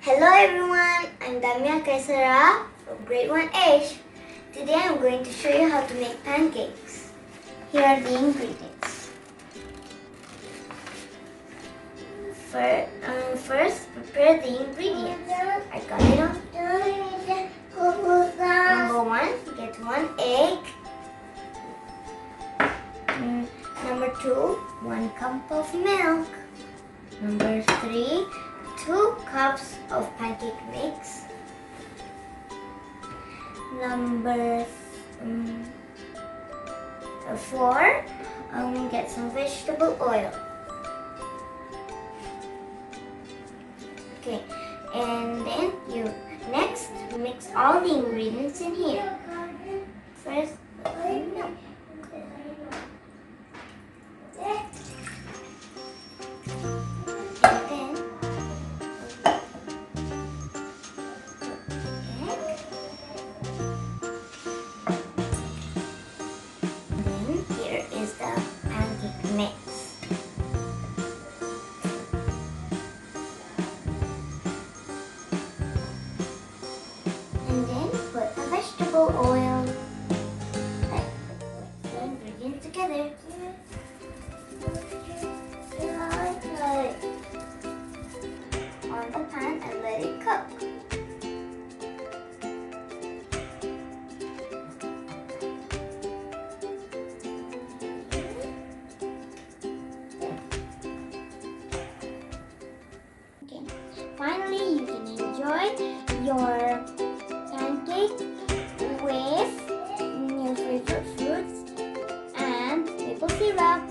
Hello everyone, I'm Damya Kaisara from grade 1H. Today I'm going to show you how to make pancakes. Here are the ingredients. First, prepare the ingredients. I got it all. Number 1, get 1 egg. Number 2, 1 cup of milk. Number 3, 2 cups of pancake mix. Number 4, get some vegetable oil. Okay, and then you next mix all the ingredients in here. First, milk. Here is the pancake mix. And then put the vegetable oil. Put the ingredients together. On the pan and let it cook. Finally, you can enjoy your pancake with your favorite fruits and maple syrup.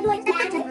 And